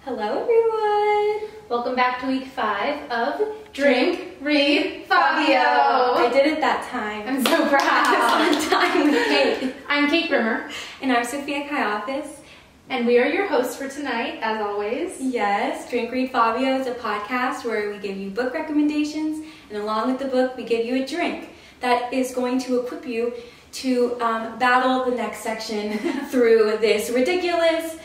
Hello everyone! Welcome back to week 5 of Drink Read Fabio! I did it that time. I'm so proud. This one time with Kate. I'm Kate Brimmer. And I'm Sophia Kaiafas. And we are your hosts for tonight, as always. Yes, Drink Read Fabio is a podcast where we give you book recommendations, and along with the book, we give you a drink that is going to equip you to battle the next section through this ridiculous,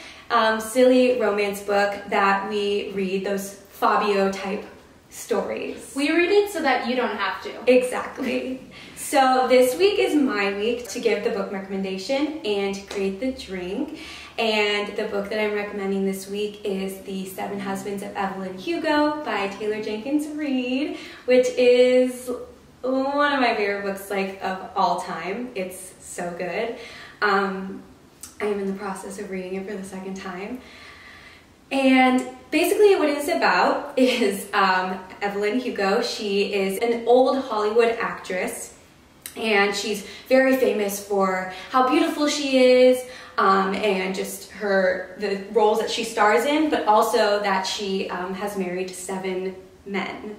silly romance book that we read, those Fabio type stories. We read it so that you don't have to. Exactly. So this week is my week to give the book recommendation and create the drink. And the book that I'm recommending this week is The 7 Husbands of Evelyn Hugo by Taylor Jenkins Reed, which is one of my favorite books of all time. It's so good. I am in the process of reading it for the second time. And basically what it's about is Evelyn Hugo. She is an old Hollywood actress, and she's very famous for how beautiful she is, and just the roles that she stars in, but also that she has married 7 men.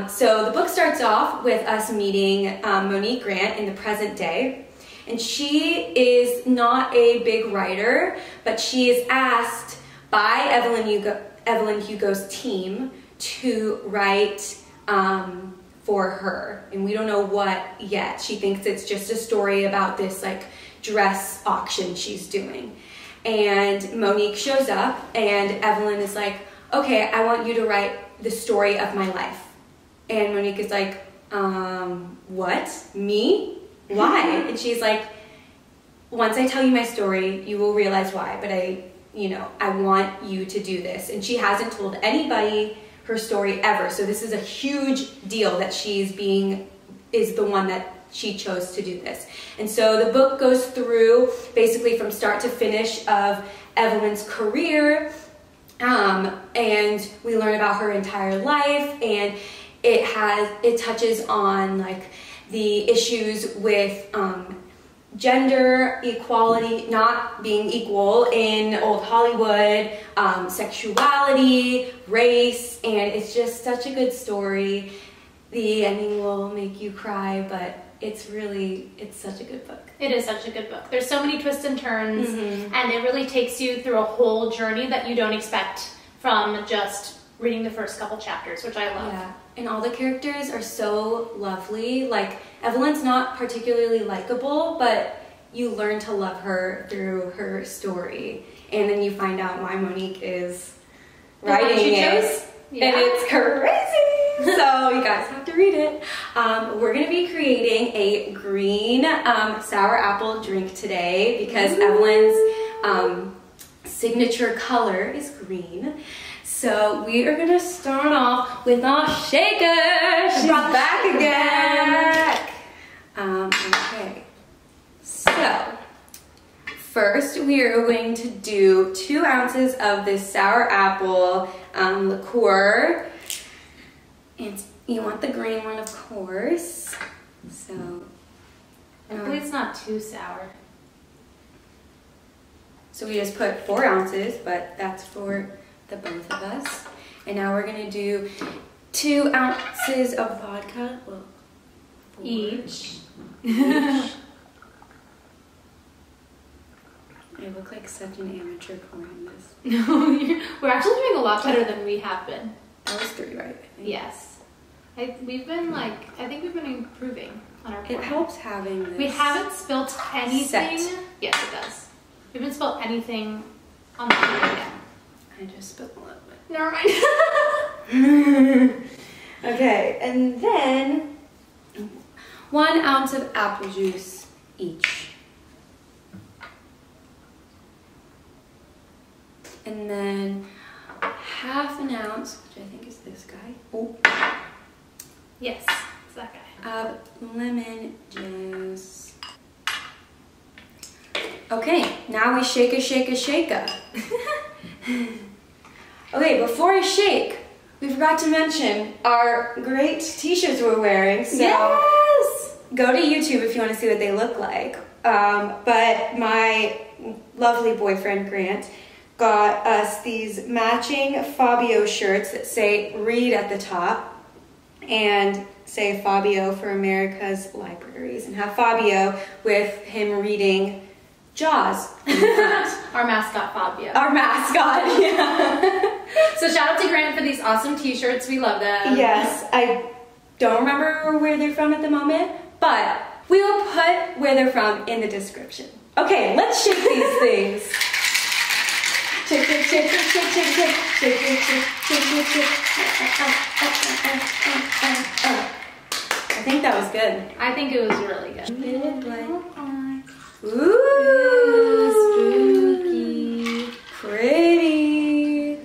So the book starts off with us meeting Monique Grant in the present day. And she is not a big writer, but she is asked by Evelyn Hugo's team to write for her. And we don't know what yet. She thinks it's just a story about this dress auction she's doing. And Monique shows up, and Evelyn is like, okay, I want you to write the story of my life. And Monique is like, what? Me? Why? And she's like, once I tell you my story, you will realize why, but I want you to do this. And she hasn't told anybody her story ever, so this is a huge deal that is the one that she chose to do this. And so the book goes through basically from start to finish of Evelyn's career, and we learn about her entire life, and it touches on the issues with gender equality, not being equal in old Hollywood, sexuality, race, and it's just such a good story. The ending will make you cry, but it's such a good book. It is such a good book. There's so many twists and turns, and it really takes you through a whole journey that you don't expect from just reading the first couple chapters, which I love. Yeah, and all the characters are so lovely. Evelyn's not particularly likable, but you learn to love her through her story. And then you find out why Monique is writing it. Yeah. And it's crazy! So you guys have to read it. We're going to be creating a green sour apple drink today because Evelyn's signature color is green. So we are going to start off with our shaker. She's back again. Okay. So first we are going to do 2 ounces of this sour apple liqueur. And you want the green one, of course. So hopefully it's not too sour. So we just put 4 ounces, but that's for the both of us. And now we're gonna do 2 ounces of vodka. Well, each. I look like such an amateur pouring this. No, we're actually doing a lot better than we have been. That was 3, right? Yes. I think we've been improving on our pouring. It helps having this. We haven't spilt anything. Set. Yes, it does. We haven't spilt anything on the table yet. I just spilled a little bit. Never mind. Okay, and then 1 ounce of apple juice each. And then half an ounce, which I think is this guy. Oh. Yes, it's that guy. Of lemon juice. Okay, now we shake a. Okay, before I shake, we forgot to mention our great t-shirts we're wearing. So yes! Go to YouTube if you want to see what they look like. But my lovely boyfriend, Grant, got us these matching Fabio shirts that say read at the top and say Fabio for America's Libraries, and have Fabio with him reading Jaws in front. Our mascot, Fabio. Our mascot, yeah. So shout out to Grant for these awesome t-shirts. We love them. Yes, I don't remember where they're from at the moment, but we will put where they're from in the description. Okay, let's shake these things. Shake, shake, shake, shake, shake, shake, shake, shake, shake, shake, shake, shake, shake. I think that was good. I think it was really good. Ooh, spooky. Pretty.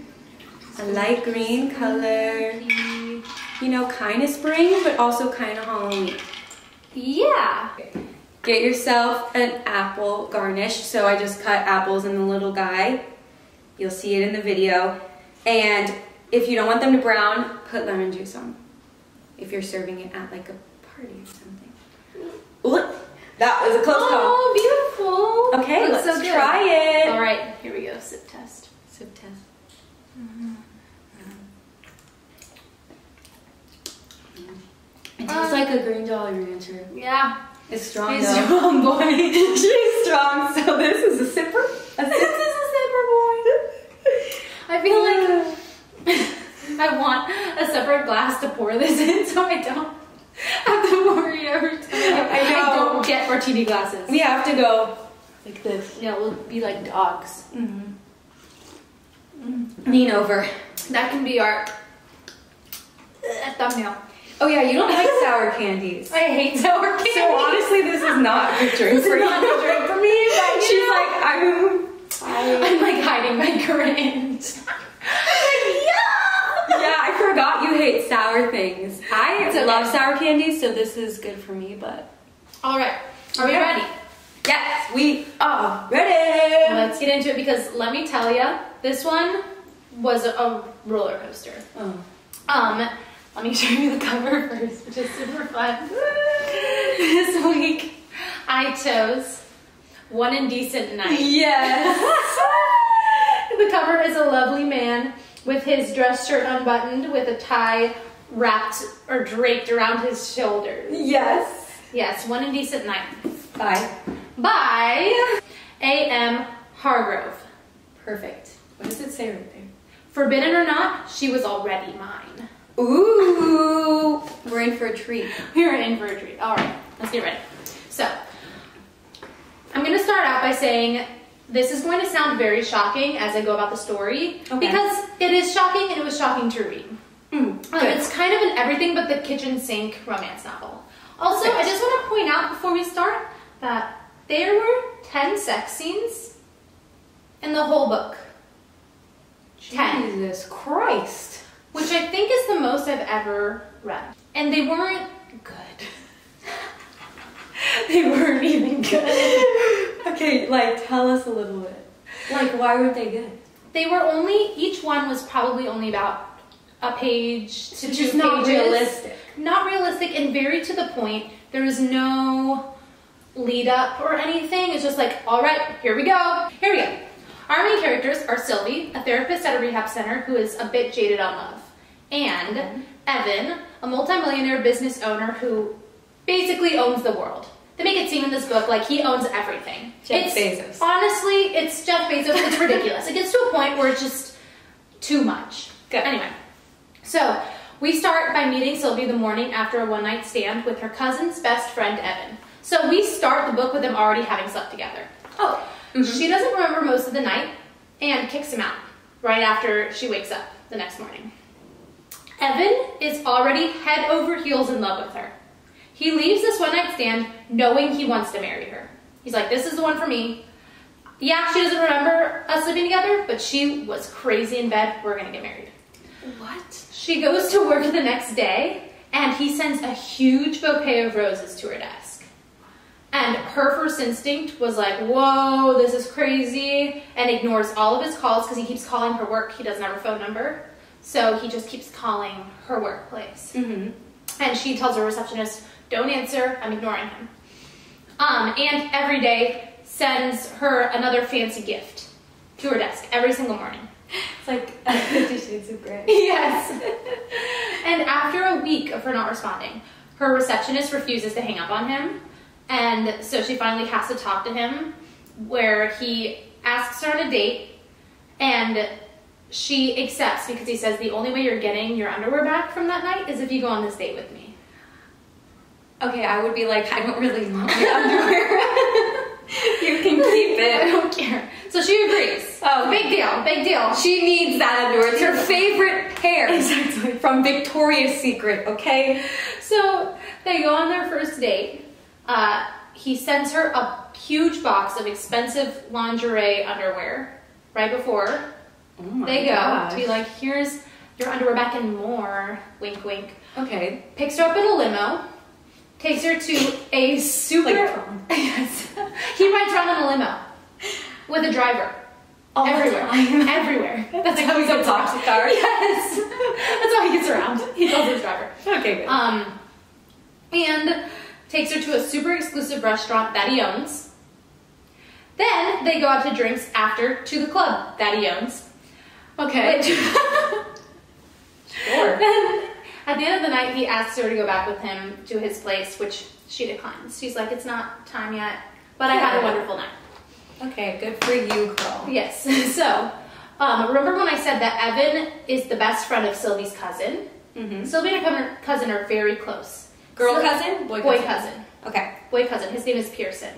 A light green color. You know, kind of spring, but also kind of Halloween. Yeah. Get yourself an apple garnish. So I just cut apples in the little guy. You'll see it in the video. And if you don't want them to brown, put lemon juice on. If you're serving it at like a party or something. Look, that was a close call. Oh, beautiful. Okay, That's let's so good. try it. All right, here we go. Sip test. Sip test. It tastes like a green Jolly Rancher. Yeah. It's strong He's though. strong, boy. She's strong, so this is a sipper. This is a sipper, boy. I feel like I want a separate glass to pour this in so I don't have to worry every time I don't get martini glasses. We have to go like this. Yeah, we'll be like dogs. Lean over. That can be our thumbnail. Oh yeah, you don't like sour candies. I hate sour candy. So honestly, this is not a good drink for you. Not a good drink for me. But She's like, I'm like hiding my cringe. Yeah, I forgot you hate sour things. I okay. love sour candies, so this is good for me, but... All right, are we ready? Yes, we are ready. Let's get into it because let me tell you, this one was a roller coaster. Let me show you the cover first, which is super fun. This week, I chose One Indecent Night. Yes. The cover is a lovely man with his dress shirt unbuttoned with a tie wrapped or draped around his shoulders. Yes. Yes, One Indecent Night. Bye. By A.M. Hargrove. Perfect. What does it say right there? Forbidden or not, she was already mine. Ooh. We're in for a treat. We're in for a treat. All right, let's get ready. So, I'm going to start out by saying this is going to sound very shocking as I go about the story. Okay. Because it is shocking and it was shocking to read. It's kind of an everything but the kitchen sink romance novel. Also, I just want to point out before we start that there were 10 sex scenes in the whole book. 10. Jesus Christ. Which I think is the most I've ever read. And they weren't good. They weren't even good. Okay, like, tell us a little bit. Like, why weren't they good? They were only, each one was probably only about a page to 2 pages. Just not realistic. Not realistic and very to the point. There was no lead up or anything. It's just like, all right, here we go. Here we go. Our main characters are Sylvie, a therapist at a rehab center who is a bit jaded on love, and Evan, a multimillionaire business owner who basically owns the world. They make it seem in this book like he owns everything. Jeff Bezos. Honestly, it's Jeff Bezos. It's ridiculous. It gets to a point where it's just too much. Good. Anyway, so we start by meeting Sylvie the morning after a one-night stand with her cousin's best friend, Evan. So we start the book with them already having slept together. Oh. She doesn't remember most of the night and kicks him out right after she wakes up the next morning. Evan is already head over heels in love with her. He leaves this one-night stand knowing he wants to marry her. He's like, this is the one for me. Yeah, she doesn't remember us living together, but she was crazy in bed. We're going to get married. What? She goes to work the next day, and he sends a huge bouquet of roses to her desk. And her first instinct was like, whoa, this is crazy, and ignores all of his calls because he keeps calling her work. He doesn't have her phone number, so he just keeps calling her workplace. And she tells her receptionist, don't answer, I'm ignoring him. And every day sends her another fancy gift. to her desk every single morning. It's like 50 Shades of Grey. Yes. And after a week of her not responding, her receptionist refuses to hang up on him. And so she finally has to talk to him, where he asks her on a date, and she accepts because he says the only way you're getting your underwear back from that night is if you go on this date with me. Okay, I would be like, I don't really want my underwear. You can keep it. I don't care. So she agrees. Oh, big deal, big deal. She needs that underwear. It's her favorite pair. Exactly. From Victoria's Secret, okay? So they go on their first date. He sends her a huge box of expensive lingerie underwear right before they go to be like, here's your underwear back and more. Wink, wink. Okay. Picks her up in a limo. Takes her to a super... Like prom. Yes. He rides around in a limo with a driver. Everywhere. Everywhere. That's how he gets around. Car. Yes. That's how he gets around. He calls his driver. Okay, good. And takes her to a super exclusive restaurant that he owns. Then they go out to drinks after to the club that he owns. Okay. Sure. Then at the end of the night, he asks her to go back with him to his place, which she declines. She's like, it's not time yet, but I had a wonderful night. Okay, good for you, girl. Yes. So, remember when I said that Evan is the best friend of Sylvie's cousin? Mm-hmm. Sylvie and her cousin are very close. Girl cousin? Boy cousin. Okay. Boy cousin. His name is Pearson.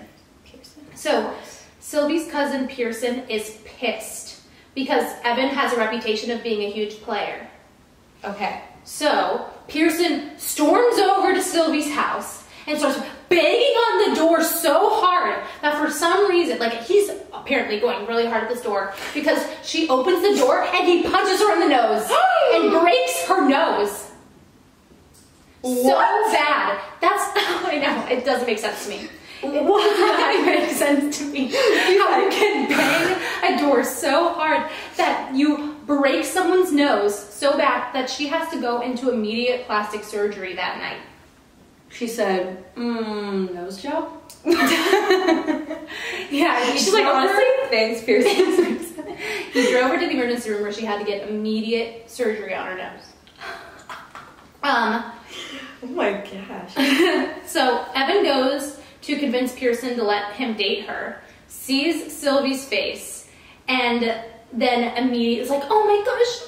So, Sylvie's cousin Pearson is pissed because Evan has a reputation of being a huge player. Okay. So, Pearson storms over to Sylvie's house and starts banging on the door so hard that for some reason, like, he's apparently going really hard at this door because she opens the door and he punches her in the nose and breaks her nose. What? So bad. That's, I know, it doesn't make sense to me. What? It makes sense to me. How you can bang a door so hard that you break someone's nose so bad that she has to go into immediate plastic surgery that night. She said, nose job? Yeah. She's like, honestly, thanks, Pearson. He drove her to the emergency room where she had to get immediate surgery on her nose. Oh my gosh. So Evan goes to convince Pearson to let him date her, sees Sylvie's face, and then immediately is like, oh my gosh,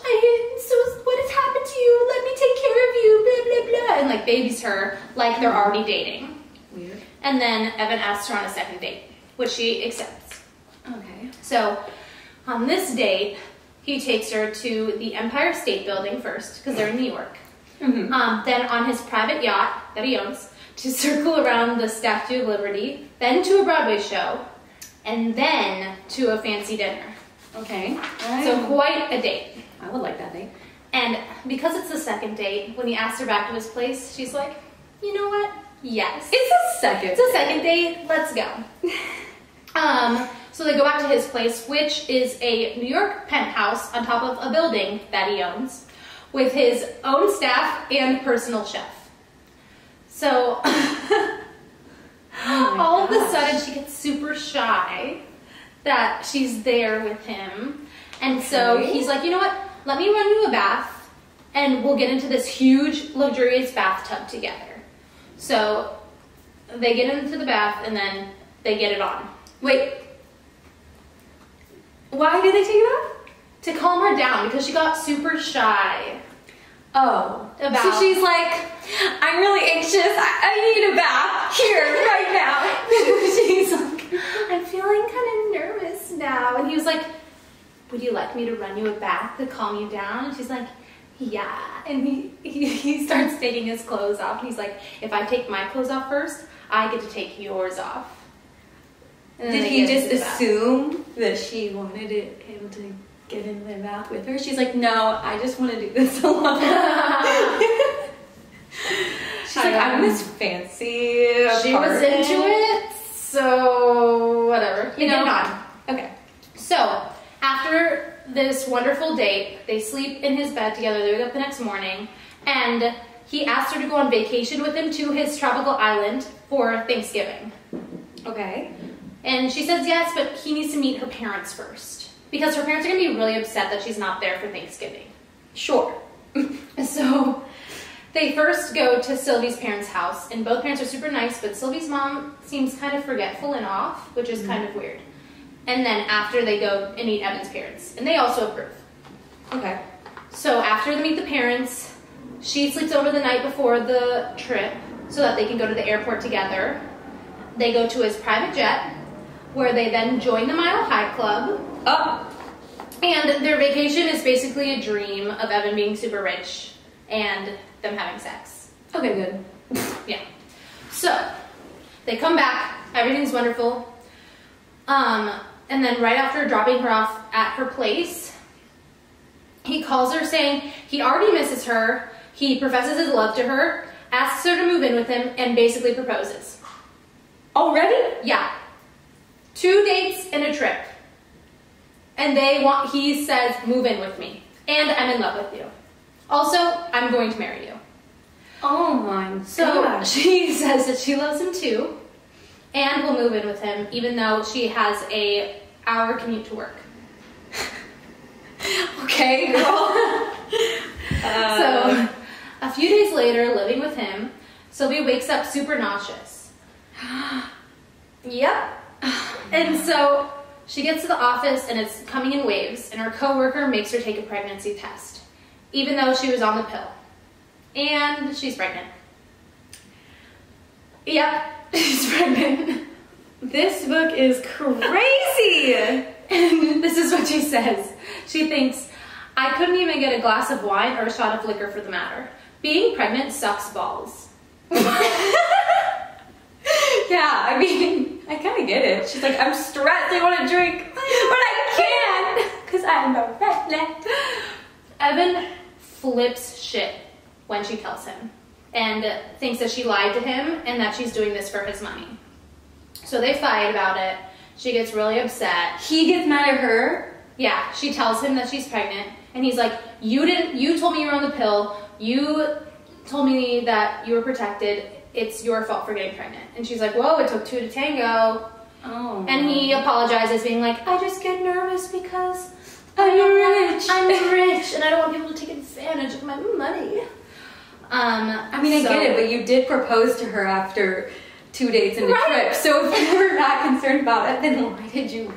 what has happened to you? Let me take care of you, blah, blah, blah. And like babies her like they're already dating. Weird. And then Evan asks her on a second date, which she accepts. Okay. So on this date, he takes her to the Empire State Building first, because they're in New York. Mm-hmm. Then on his private yacht that he owns, to circle around the Statue of Liberty, then to a Broadway show, and then to a fancy dinner. Okay. So quite a date. I would like that date. And because it's the second date, when he asks her back to his place, she's like, you know what? Yes. It's a second. It's a second date. Let's go. So they go back to his place, which is a New York penthouse on top of a building that he owns, with his own staff and personal chef. So all of a sudden she gets super shy that she's there with him. And so he's like, you know what? Let me run you a bath and we'll get into this huge, luxurious bathtub together. So they get into the bath and then they get it on. Wait. Why did they take it off? To calm her down because she got super shy. Oh. So she's like, I'm really anxious. I need a bath here right now. She's like, I'm feeling kind of nervous now. And he was like, would you like me to run you a bath to calm you down? And she's like, yeah. And he starts taking his clothes off. And he's like, if I take my clothes off first, I get to take yours off. Did he just assume that she wanted him to get in the bath with her? She's like, no, I just want to do this alone. She's like, I'm this fancy She was into it, so whatever. You know. Okay. So after this wonderful date, they sleep in his bed together. They wake up the next morning, and he asked her to go on vacation with him to his tropical island for Thanksgiving. Okay. And she says yes, but he needs to meet her parents first. because her parents are going to be really upset that she's not there for Thanksgiving. Sure. So they first go to Sylvie's parents' house, and both parents are super nice, but Sylvie's mom seems kind of forgetful and off, which is kind of weird. And then after, they go and meet Evan's parents, and they also approve. Okay. So after they meet the parents, she sleeps over the night before the trip so that they can go to the airport together. They go to his private jet, where they then join the Mile High Club. Oh. And their vacation is basically a dream of Evan being super rich and them having sex. Okay, good. Yeah. So, they come back, everything's wonderful. And then right after dropping her off at her place, he calls her saying he already misses her, he professes his love to her, asks her to move in with him, and basically proposes. Already? Yeah. 2 dates and a trip. And he says, move in with me. And I'm in love with you. Also, I'm going to marry you. Oh my god. So she says that she loves him too. And will move in with him, even though she has a hour commute to work. Okay, girl. So, a few days later, living with him, Sylvia wakes up super nauseous. Yep. And so she gets to the office and it's coming in waves, and her coworker makes her take a pregnancy test, even though she was on the pill. And she's pregnant. Yep, she's pregnant. This book is crazy. And this is what she says. She thinks, I couldn't even get a glass of wine or a shot of liquor for the matter. Being pregnant sucks balls. Yeah, I mean, I kind of get it. She's like, I'm stressed, I want to drink, but I can't, because I'm a redneck. Evan flips shit when she tells him, and thinks that she lied to him and that she's doing this for his money. So they fight about it. She gets really upset. He gets mad at her? Yeah, she tells him that she's pregnant, and he's like, you told me you were on the pill, you told me that you were protected, it's your fault for getting pregnant. And she's like, whoa, it took two to tango. Oh. And he apologizes, being like, I just get nervous because I'm rich. I'm rich, and I don't want people to take advantage of my money. I mean, I get it, but you did propose to her after 2 dates and a trip. So if you were not concerned about it, then why did you,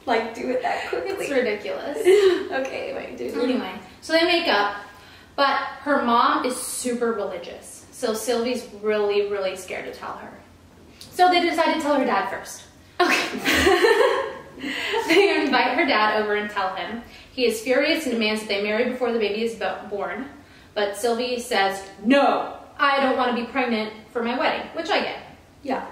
do it that quickly? It's ridiculous. Okay, wait, dude. Anyway, so they make up, but her mom is super religious. So Sylvie's really, really scared to tell her. So they decide to tell her dad first. Okay. They invite her dad over and tell him. He is furious and demands that they marry before the baby is born. But Sylvie says, no, I don't want to be pregnant for my wedding, which I get. Yeah.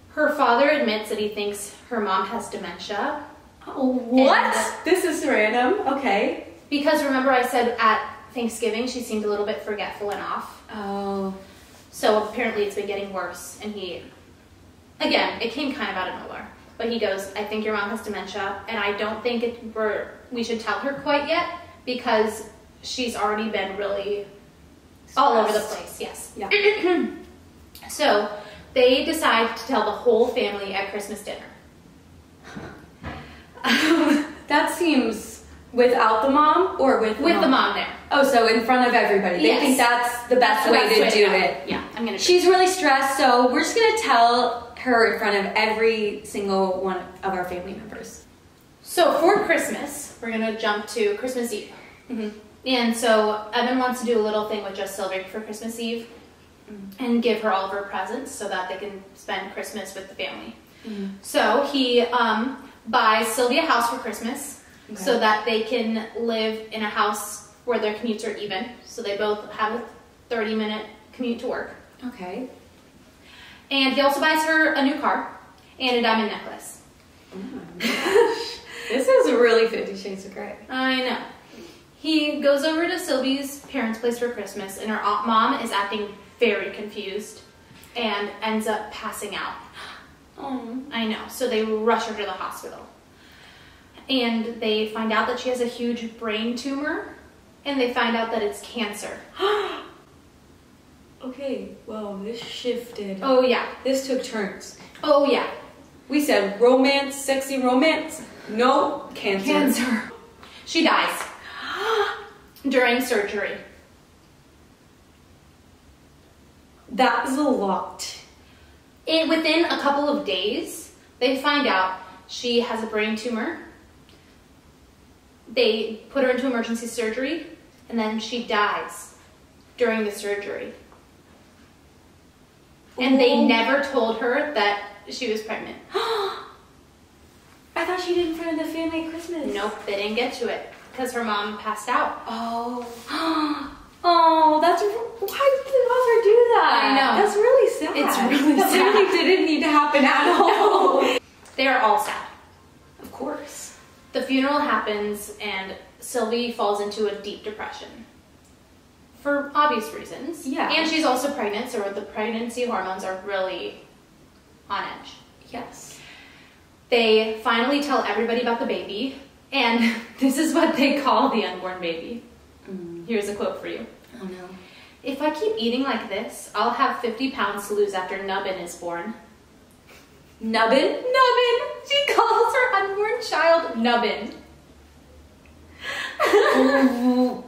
Her father admits that he thinks her mom has dementia. Oh, what? This is random. Okay. Because remember I said at Thanksgiving she seemed a little bit forgetful and off. Oh. So apparently it's been getting worse, and again, it came kind of out of nowhere. But he goes, I think your mom has dementia, and I don't think we should tell her quite yet, because she's already been really all over the place. Yes. Yeah. So they decide to tell the whole family at Christmas dinner. That seems without the mom or with the mom? The mom there. Oh, so in front of everybody. They think that's the best way to do it. Yeah, I'm gonna. She's really stressed, so we're just gonna tell her in front of every single one of our family members. So for Christmas, we're gonna jump to Christmas Eve. Mm-hmm. And so Evan wants to do a little thing with just Sylvia for Christmas Eve and give her all of her presents so that they can spend Christmas with the family. Mm-hmm. So he buys Sylvia a house for Christmas so that they can live in a house where their commutes are even. So they both have a 30-minute commute to work. Okay. And he also buys her a new car and a diamond necklace. Oh my gosh. This is really 50 Shades of Grey. I know. He goes over to Sylvie's parents' place for Christmas, and her mom is acting very confused and ends up passing out. Oh. I know. So they rush her to the hospital. And they find out that she has a huge brain tumor, and they find out that it's cancer. Okay, well, this shifted. Oh, yeah. This took turns. Oh, yeah. We said romance, sexy romance. No, cancer. She dies during surgery. That is a lot. Within a couple of days, they find out she has a brain tumor. They put her into emergency surgery, and then she dies during the surgery. And they never told her that she was pregnant. I thought she did in front of the family at Christmas. Nope, they didn't get to it because her mom passed out. Oh. Oh, that's... Why did the author do that? I know. That's really sad. It's really sad. That really didn't need to happen at all. No. They are all sad. Of course. The funeral happens and Sylvie falls into a deep depression. For obvious reasons. Yeah. And she's also pregnant, so the pregnancy hormones are really on edge. Yes. They finally tell everybody about the baby, and this is what they call the unborn baby. Here's a quote for you. Oh no. If I keep eating like this, I'll have 50 pounds to lose after Nubbin is born. Nubbin? Nubbin! She calls her unborn child Nubbin.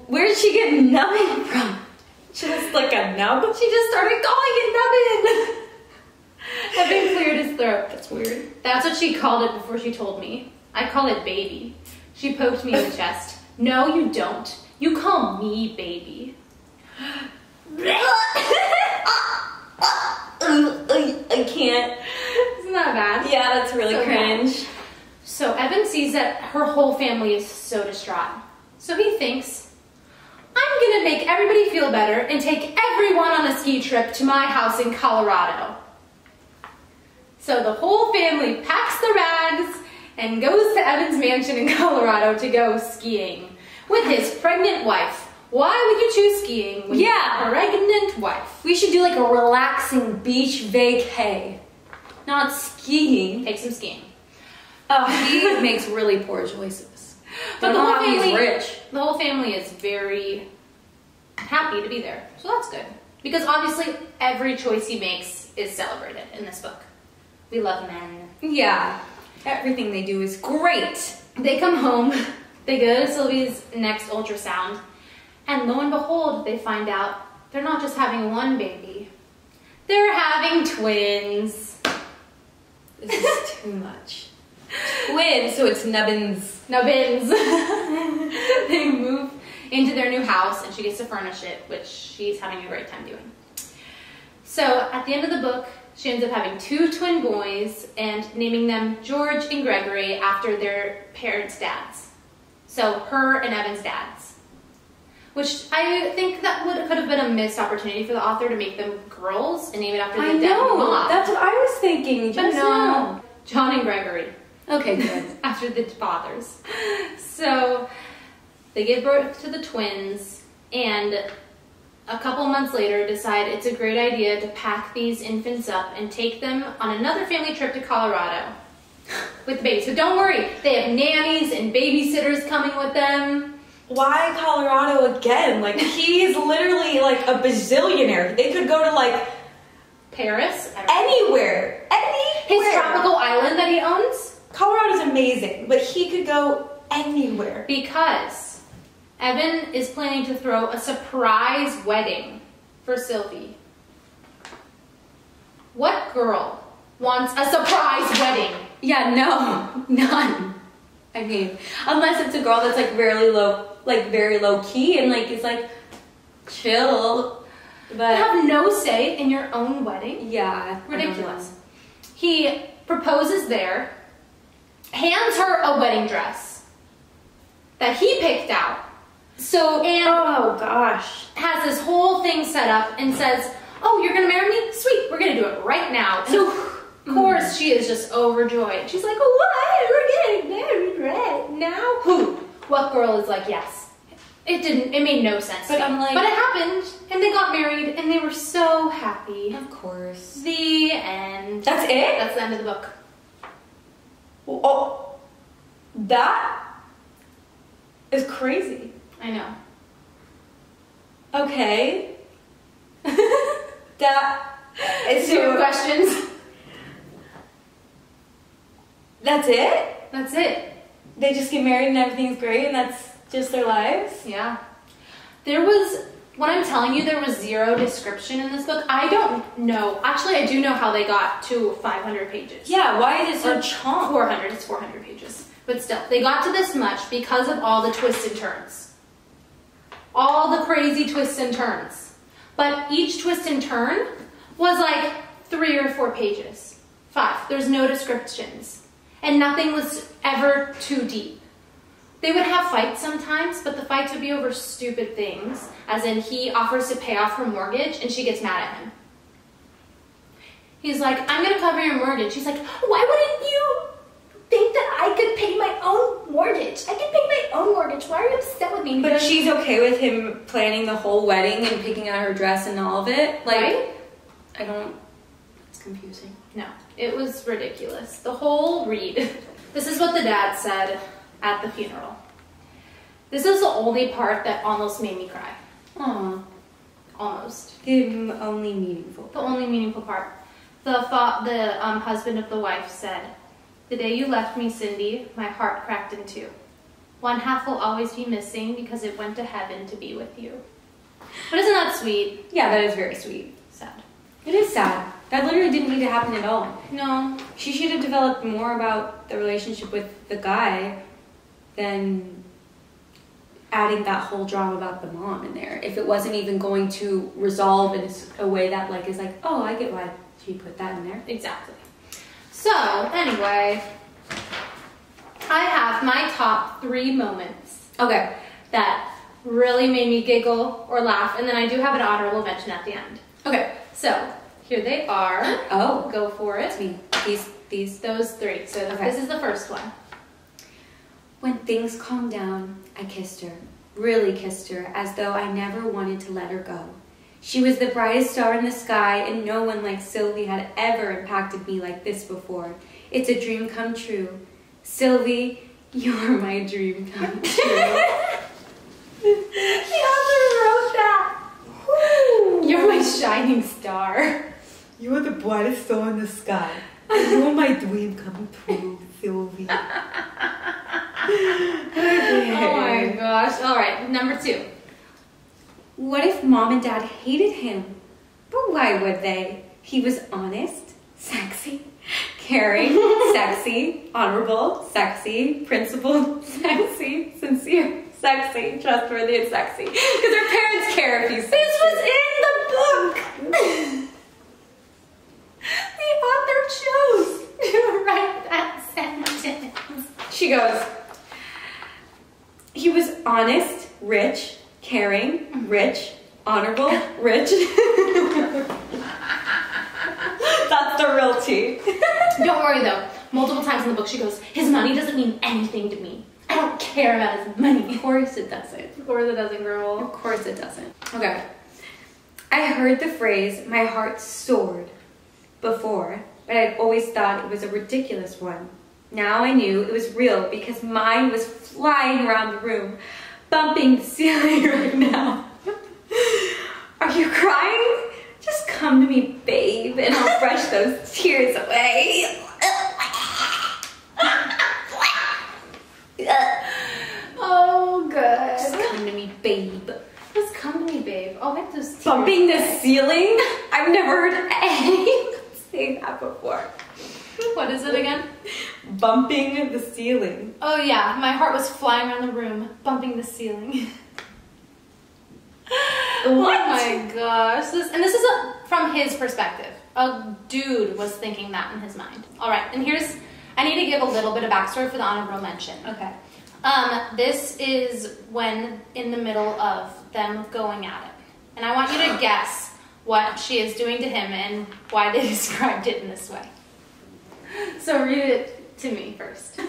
Where did she get nubbin from? Just like a nub? She just started calling it Nubbin. Evan cleared his throat. That's weird. That's what she called it before she told me. I call it baby. She poked me in the chest. No, you don't. You call me baby. I can't. Isn't that bad? Yeah, that's really So cringe. bad. So Evan sees that her whole family is so distraught. So he thinks, I'm gonna make everybody feel better and take everyone on a ski trip to my house in Colorado. So the whole family packs their bags and goes to Evan's mansion in Colorado to go skiing with his pregnant wife. Why would you choose skiing with your pregnant wife? We should do like a relaxing beach vacay. Not skiing. Take some skiing. He makes really poor choices. But the whole family, he's rich. The whole family is very happy to be there. So that's good. Because obviously every choice he makes is celebrated in this book. We love men. Yeah. Everything they do is great. They come home, they go to Sylvie's next ultrasound, and lo and behold, they find out they're not just having one baby, they're having twins. This is too much. Twins, so it's nubbins. Nubbins. They move into their new house and she gets to furnish it, which she's having a great time doing. So at the end of the book, she ends up having 2 twin boys and naming them George and Gregory after their parents' dads. So her and Evan's dads. Which I think that could have been a missed opportunity for the author to make them girls and name it after the dead mom. That's what I was thinking. But no. John and Gregory. Okay, good. After the fathers. So they give birth to the twins and a couple months later decide it's a great idea to pack these infants up and take them on another family trip to Colorado with the babies. So don't worry, they have nannies and babysitters coming with them. Why Colorado again? Like, he's literally like a bazillionaire. They could go to like Paris? Anywhere. His tropical island that he owns? Colorado's amazing, but he could go anywhere. Because Evan is planning to throw a surprise wedding for Sylvie. What girl wants a surprise wedding? Yeah, no, none. I mean, unless it's a girl that's like very low key and like is like chill. But you have no say in your own wedding? Yeah. Ridiculous. He proposes there, hands her a wedding dress that he picked out. And oh gosh, has this whole thing set up and says, oh, you're gonna marry me? Sweet, we're gonna do it right now. So of course she is just overjoyed. She's like, what? We're getting married right now? Who? What girl is like, yes. It made no sense. But I'm like, but it happened and they got married and they were so happy. Of course. The end. That's it? That's the end of the book. Oh, that is crazy. I know. Okay. That is Two questions. That's it? That's it. they just get married and everything's great and that's just their lives? Yeah. When I'm telling you there was zero description in this book, I don't know. Actually, I do know how they got to 500 pages. Yeah, why is it so chunk? 400, it's 400 pages. But still, they got to this much because of all the twists and turns. All the crazy twists and turns. But each twist and turn was like 3 or 4 pages. 5. There's no descriptions. And nothing was ever too deep. They would have fights sometimes, but the fights would be over stupid things. As in, he offers to pay off her mortgage, and she gets mad at him. He's like, I'm going to cover your mortgage. She's like, why wouldn't you think that I could pay my own mortgage? I can pay my own mortgage. Why are you upset with me? But she's okay with him planning the whole wedding and picking out her dress and all of it? Like, right? I don't... It's confusing. No, it was ridiculous. The whole read. This is what the dad said at the funeral. This is the only part that almost made me cry. Aww. Almost. The only meaningful. The only meaningful part. The husband of the wife said, "The day you left me, Cindy, my heart cracked in two. One half will always be missing because it went to heaven to be with you." But isn't that sweet? Yeah, that is very sweet. Sad. It is sad. That literally didn't need to happen at all. No. She should have developed more about the relationship with the guy than adding that whole drama about the mom in there. If it wasn't even going to resolve in a way that like is like, oh, I get why she put that in there. Exactly. So, anyway, I have my top 3 moments. Okay. That really made me giggle or laugh, and then I do have an honorable mention at the end. Okay. So, here they are. Oh. Go for it. It's me. These. Those 3. So, okay. This is the first one. When things calmed down, I kissed her. Really kissed her, as though I never wanted to let her go. She was the brightest star in the sky, and no one like Sylvie had ever impacted me like this before. It's a dream come true. Sylvie, you're my dream come true. She also wrote that. Woo. You're my shining star. You are the brightest star in the sky. You are my dream come true, Sylvie. Oh my gosh. All right, number 2. What if Mom and Dad hated him? But why would they? He was honest, sexy, caring, sexy, honorable, sexy, principled, sexy, sincere, sexy, trustworthy, and sexy. Because their parents care if he's sexy. This was in the book. The author chose to write that sentence. She goes, he was honest, rich, caring, rich, honorable, rich. That's the real tea. Don't worry though. Multiple times in the book she goes, his money doesn't mean anything to me. I don't care about his money. Of course it doesn't. Of course it doesn't, girl. Of course it doesn't. Okay. I heard the phrase, my heart soared, before, but I'd always thought it was a ridiculous one. Now I knew it was real because mine was flying around the room, bumping the ceiling right now. Are you crying? Just come to me, babe, and I'll brush those tears away. Oh, good. Just come to me, babe. Just come to me, babe. I'll wipe those tears. Bumping the ceiling? I've never heard anyone say that before. What is it again? Bumping the ceiling. Oh yeah, my heart was flying around the room, bumping the ceiling. What? Oh my gosh. This is from his perspective. A dude was thinking that in his mind. Alright, and I need to give a little bit of backstory for the honorable mention. Okay. This is when in the middle of them going at it. And I want you to guess what she is doing to him and why they described it in this way. So read it to me first.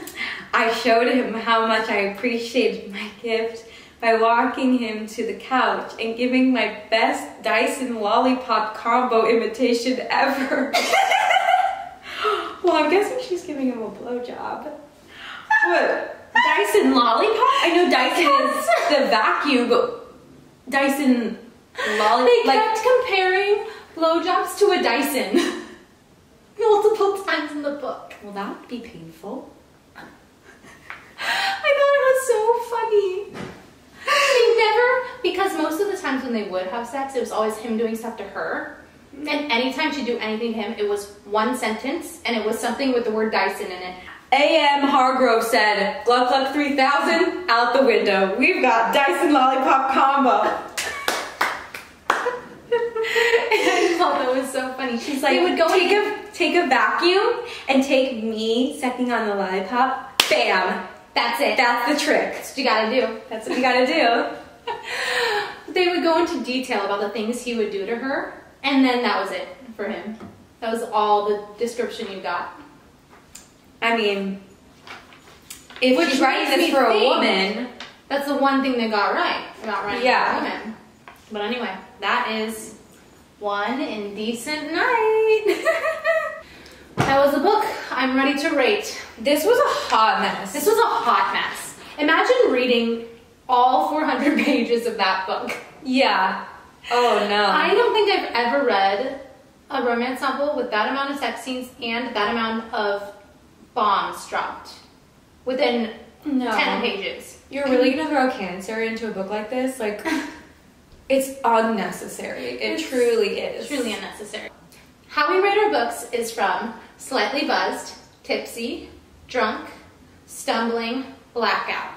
I showed him how much I appreciated my gift by walking him to the couch and giving my best Dyson Lollipop combo imitation ever. Well, I'm guessing she's giving him a blowjob. What? Dyson Lollipop? I know Dyson is the vacuum, but Dyson Lollipop. They kept comparing blowjobs to a Dyson. Multiple times in the book. Well, that would be painful. I thought it was so funny. They never, because most of the times when they would have sex, it was always him doing stuff to her. And anytime she'd do anything to him, it was one sentence, and it was something with the word Dyson in it. A.M. Hargrove said, Gluck Gluck 3000, out the window. We've got Dyson Lollipop combo. I thought that was so funny. She's like, They would go take a vacuum and take me sucking on the lollipop. Bam. that's it. That's the trick. That's what you gotta do. That's what you gotta do. They would go into detail about the things he would do to her, and then that was it for him. That was all the description you got. I mean, if Which she's writing makes this me for a think woman, that's the one thing they got right about writing Yeah. for a woman. But anyway, that is One Indecent Night. That was the book I'm ready to rate. this was a hot mess. This was a hot mess. Imagine reading all 400 pages of that book. Yeah. Oh no. I don't think I've ever read a romance novel with that amount of sex scenes and that amount of bombs dropped within 10 pages. You're really gonna throw cancer into a book like this? Like, it's unnecessary. It truly is. Truly unnecessary. How we rate our books is from slightly buzzed, tipsy, drunk, stumbling, blackout.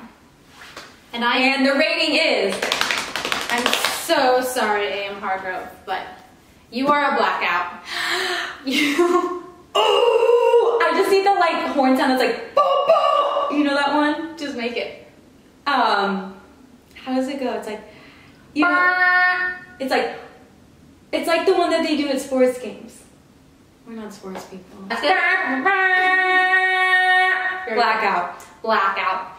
And the rating is. I'm so sorry, A.M. Hargrove, but you are a blackout. You. Oh! I just need the like horn sound that's like boom boom. You know that one? Just make it. How does it go? It's like you know, it's like the one that they do at sports games. We're not sports people. That's it. Blackout. Blackout.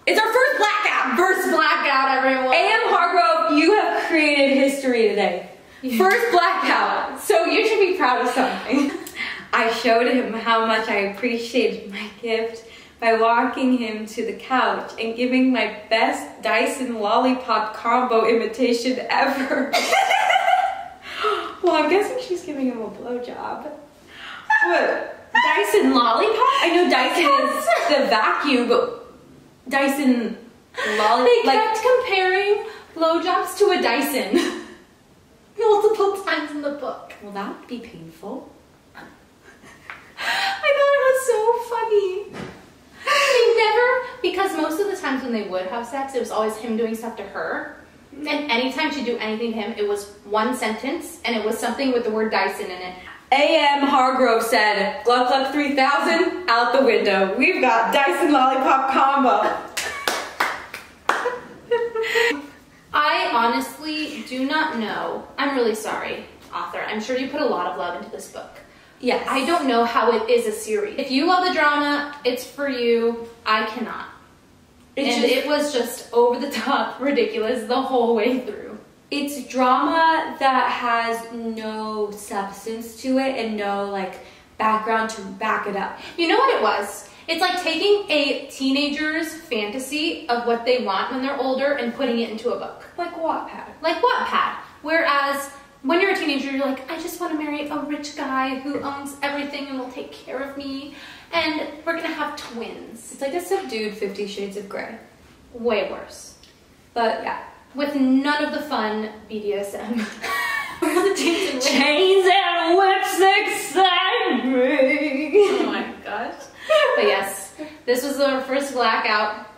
It's our first blackout. First blackout, everyone. A.M. Hargrove, you have created history today. Yeah. First blackout. So you should be proud of something. I showed him how much I appreciated my gift by walking him to the couch and giving my best Dyson Lollipop combo imitation ever. Well, I'm guessing she's giving him a blowjob. What? Dyson Lollipop? I know Dyson is the vacuum, but Dyson Lollipop. They kept comparing blowjobs to a Dyson multiple times in the book. Well, that would be painful. I thought it was so funny. They never, because most of the times when they would have sex, it was always him doing stuff to her. And anytime she'd do anything to him, it was one sentence, and it was something with the word Dyson in it. A.M. Hargrove said, Gluck Gluck 3000, out the window. We've got Dyson Lollipop combo. I honestly do not know. I'm really sorry, author. I'm sure you put a lot of love into this book. Yes. I don't know how it is a series. If you love the drama, it's for you. I cannot. It was just over the top ridiculous the whole way through. It's drama that has no substance to it and no like background to back it up. You know what it was? It's like taking a teenager's fantasy of what they want when they're older and putting it into a book. Like Wattpad. Like Wattpad. Whereas when you're a teenager, you're like, I just want to marry a rich guy who owns everything and will take care of me. And we're going to have twins. It's like a subdued 50 Shades of Grey. Way worse. But yeah. With none of the fun BDSM. Chains and whips excite me. Oh my gosh. But yes, this was our first blackout,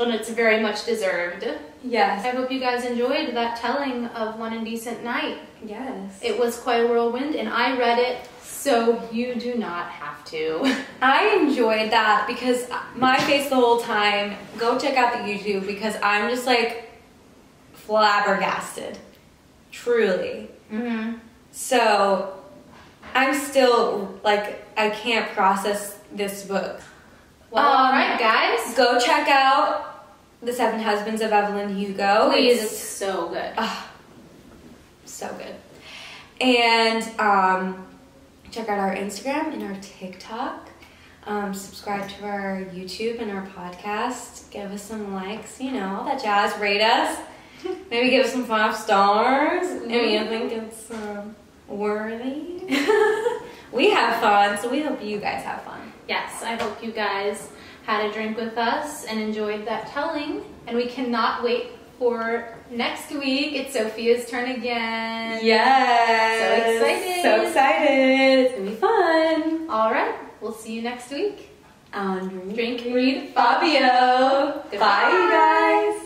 and it's very much deserved. Yes. I hope you guys enjoyed that telling of One Indecent Night. Yes. It was quite a whirlwind, and I read it, so you do not have to. I enjoyed that because my face the whole time. Go check out the YouTube because I'm just like flabbergasted. Truly. Mm-hmm. So I'm still like, I can't process this book. Well, all right, guys. Go check out The Seven Husbands of Evelyn Hugo. Please, it's so good. So good. And check out our Instagram and our TikTok. Subscribe to our YouTube and our podcast. Give us some likes, you know, all that jazz. Rate us. Maybe give us some 5 stars. I mean, I think it's worthy. We have fun, so we hope you guys have fun. Yes, I hope you guys had a drink with us and enjoyed that telling. And we cannot wait for next week. It's Sophia's turn again. Yes. So excited. So excited. It's gonna be fun. All right. We'll see you next week On Drink Read Fabio. Goodbye. Bye, you guys.